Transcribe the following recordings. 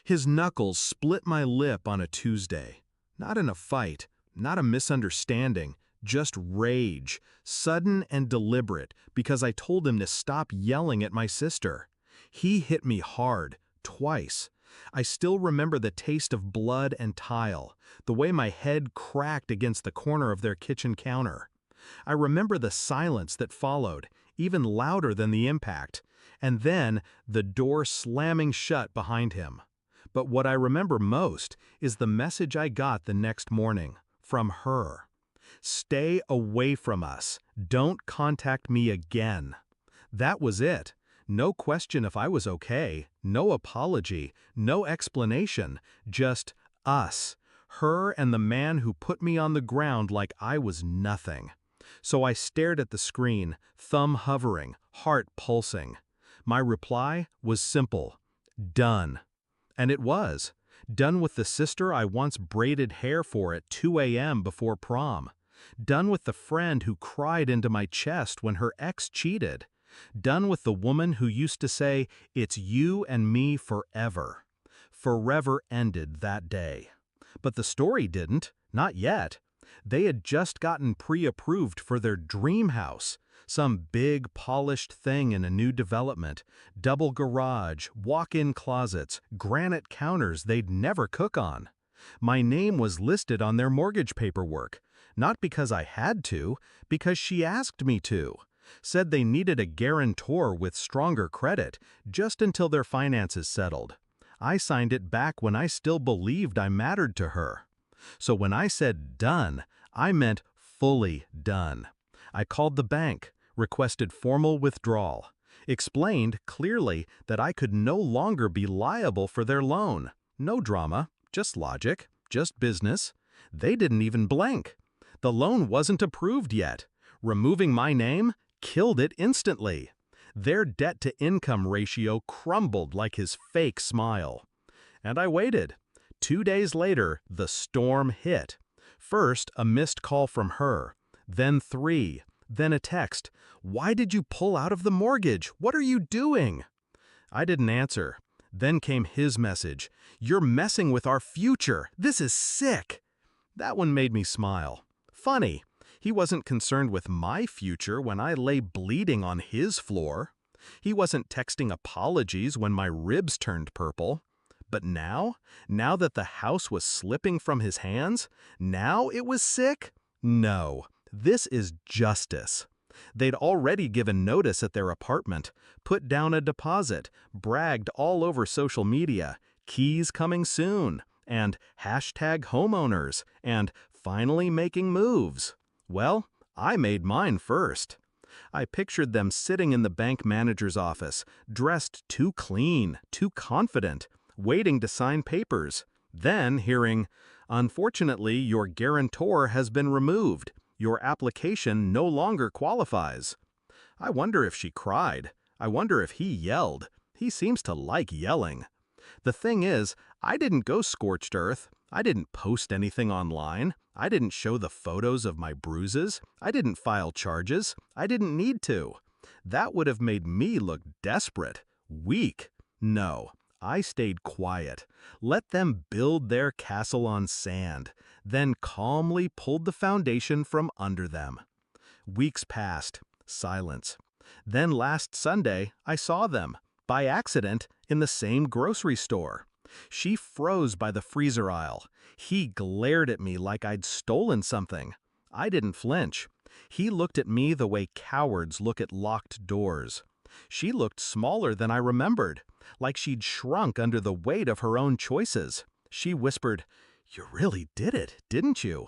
His knuckles split my lip on a Tuesday. Not in a fight, not a misunderstanding, just rage, sudden and deliberate, because I told him to stop yelling at my sister. He hit me hard, twice. I still remember the taste of blood and tile, the way my head cracked against the corner of their kitchen counter. I remember the silence that followed, even louder than the impact, and then the door slamming shut behind him. But what I remember most is the message I got the next morning, from her. Stay away from us. Don't contact me again. That was it. No question if I was okay, no apology, no explanation, just us, her and the man who put me on the ground like I was nothing. So I stared at the screen, thumb hovering, heart pulsing. My reply was simple: done. And it was. Done with the sister I once braided hair for at 2 a.m. before prom. Done with the friend who cried into my chest when her ex cheated. Done with the woman who used to say, "It's you and me forever." Forever ended that day. But the story didn't, not yet. They had just gotten pre-approved for their dream house, some big, polished thing in a new development, double garage, walk-in closets, granite counters they'd never cook on. My name was listed on their mortgage paperwork, not because I had to, because she asked me to. Said they needed a guarantor with stronger credit, just until their finances settled. I signed it back when I still believed I mattered to her. So when I said done, I meant fully done. I called the bank, requested formal withdrawal, explained clearly that I could no longer be liable for their loan. No drama, just logic, just business. They didn't even blink. The loan wasn't approved yet. Removing my name killed it instantly. Their debt-to-income ratio crumbled like his fake smile. And I waited. 2 days later, the storm hit. First, a missed call from her, then 3, then a text. "Why did you pull out of the mortgage? What are you doing?" I didn't answer. Then came his message. "You're messing with our future. This is sick." That one made me smile. Funny, he wasn't concerned with my future when I lay bleeding on his floor. He wasn't texting apologies when my ribs turned purple. But now that the house was slipping from his hands, now it was sick? No, this is justice. They'd already given notice at their apartment, put down a deposit, bragged all over social media, keys coming soon, and #homeowners, and finally making moves. Well, I made mine first. I pictured them sitting in the bank manager's office, dressed too clean, too confident, waiting to sign papers, then hearing, "Unfortunately, your guarantor has been removed. Your application no longer qualifies." I wonder if she cried. I wonder if he yelled. He seems to like yelling. The thing is, I didn't go scorched earth. I didn't post anything online. I didn't show the photos of my bruises. I didn't file charges. I didn't need to. That would have made me look desperate, weak. No. I stayed quiet, let them build their castle on sand, then calmly pulled the foundation from under them. Weeks passed, silence. Then last Sunday, I saw them, by accident, in the same grocery store. She froze by the freezer aisle. He glared at me like I'd stolen something. I didn't flinch. He looked at me the way cowards look at locked doors. She looked smaller than I remembered, like she'd shrunk under the weight of her own choices. She whispered, "You really did it, didn't you?"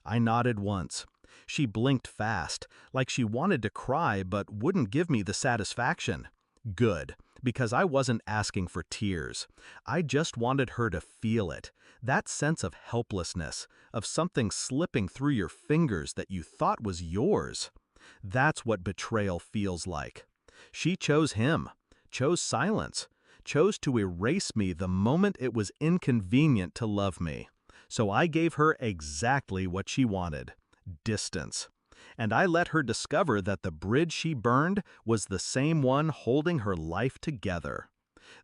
I nodded once. She blinked fast, like she wanted to cry but wouldn't give me the satisfaction. Good, because I wasn't asking for tears. I just wanted her to feel it, that sense of helplessness, of something slipping through your fingers that you thought was yours. That's what betrayal feels like. She chose him, chose silence, chose to erase me the moment it was inconvenient to love me. So I gave her exactly what she wanted: distance. And I let her discover that the bridge she burned was the same one holding her life together.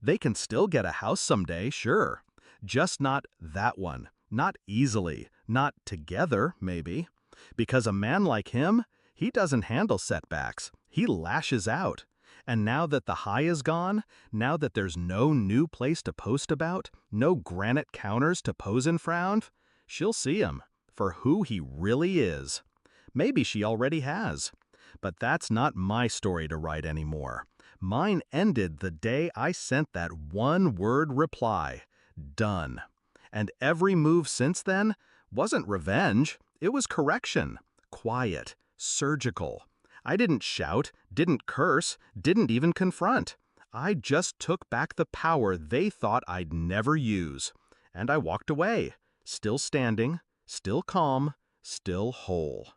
They can still get a house someday, sure. Just not that one. Not easily. Not together, maybe. Because a man like him, he doesn't handle setbacks. He lashes out. And now that the high is gone, now that there's no new place to post about, no granite counters to pose and frown, she'll see him for who he really is. Maybe she already has. But that's not my story to write anymore. Mine ended the day I sent that one-word reply, done. And every move since then wasn't revenge, it was correction. Quiet, surgical. I didn't shout, didn't curse, didn't even confront. I just took back the power they thought I'd never use. And I walked away, still standing, still calm, still whole.